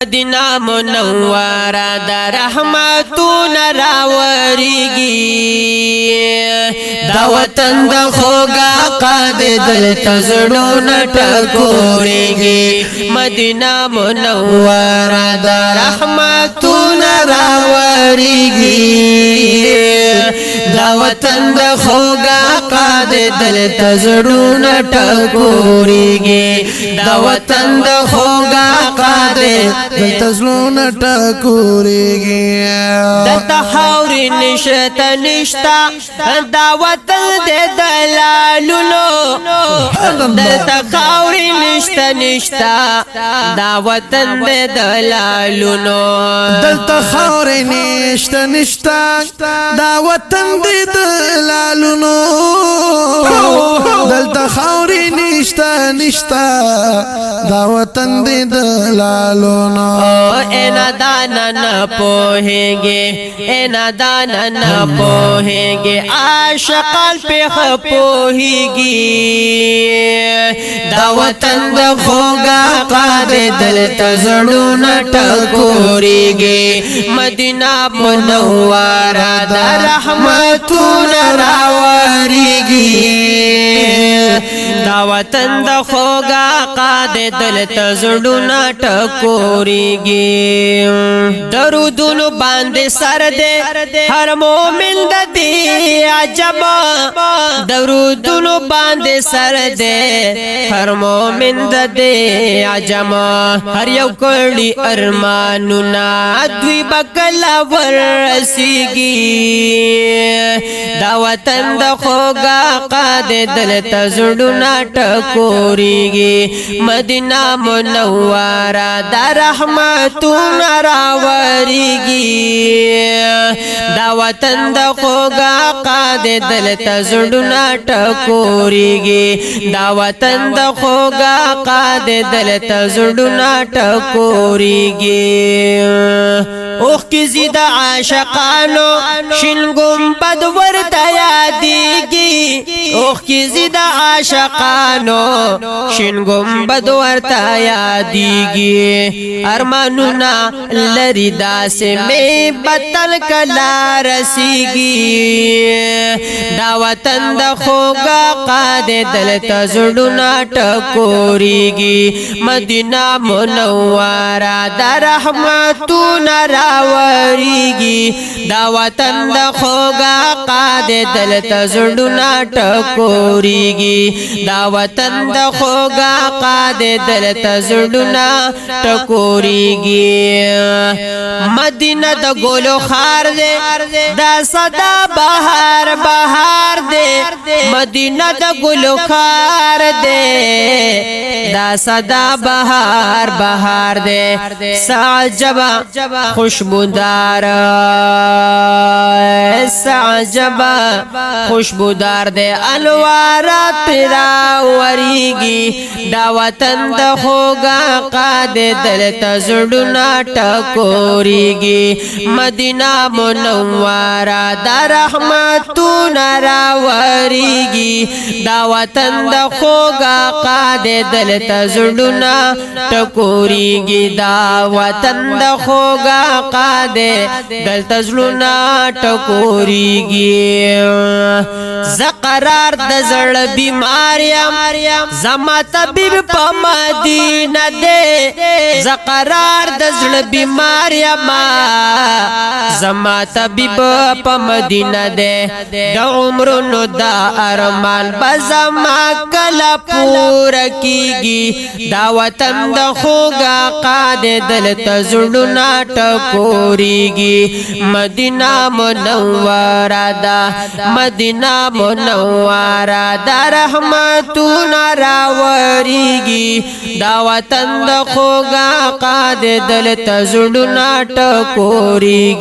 مدینہ منورہ دا رحمتون راوریگی دا وطن دا خوگا قاد دل تزڑون ٹکوریگی مدینہ منورہ دا رحمتون راوریگی دا وطن دا خوگا قاد دل تزڑون ٹکوریگی دا وطن دا خوگا قاد دلتا زلون ٹکوریگی دلتا خاوری نشتا نشتا دا وطن دے دلالونو دلتا خاوری نشتا نشتا دا وطن دے دلالونو دلتا خاوری نشتا نشتا دا وطن دے دلالونو دلتا خاوری نشتا نشتا دا وطن دے دلالونو اے نادانا نہ پوہیں گے اے نادانا نہ پوہیں گے عاشقان پہ پوہی گی دا وطن دا خوگا قاد دل تزڑون ٹکوریگی مدینہ منورہ دا رحمتون راوریگی دا وطن دا خوگا قاد دل تزڑون ٹکوریگی درودون باندے سر دے ہر مومن دا دی عجب درودون باندے سر دے ہر مومن دا دی عجب ہر یو کڑی ارمانونا دوی بکلا ورسیگی دا وطن دا خوگا قاد دل تزڑون ٹکوریگی مدینہ منورہ دا رحمتون راوریگی دا وطن دا خوگا قاد دل تزڑون ٹکوریگی دا وطن دا خوگا قاد دل تزڑون ٹکوریگی اوخ کی زیدہ عاشقانو شن گنبد ورطا یادیگی اوخ کی زیدہ عاشقانو شن گنبد ورطا یادیگی ارمانونا لریدا سے میں بطن کلا رسیگی دا وطن دا خوگا قاد دل تزڑون ٹکوریگی مدینہ منورہ دا رحمتون راوریگی دا وطن دا خوگا قاد دل تزڑون ٹکوریگی دا وطن دا خوگا قاد دل تزڑون ٹکوریگی مدینہ دا گولو خار دے دا صدا بہار بہار دے مدینہ دا گولو خار دے دا صدا بہار بہار دے سعجبہ خوشبودار سعجبہ خوشبودار دے انوارات پیراوریگی دا وطن دا خوگا قاد دل تزڑون ٹکوریگی مدینہ منورہ دا رحمتون راوریگی دا وطن دا خوگا قاد دل تزڑون ٹکوریگی دا وطن دا خوگا قاد دل تزڑون ٹکوریگی زقرار دا زڑ بیماریم زما طبیب پا مدینہ دے زقرار دا زڑ بیماریم زما طبیب پا مدینہ دے دا عمرونو دا ارمان بزما کلا پورا کیگی دا وطن دا خوگا قاد دل تزڑون ٹکوریگی مدینہ منورہ دا مدینہ منورہ دا رحمتون راوریگی دا وطن دا خوگا قاد دل تزڑون ٹکوریگی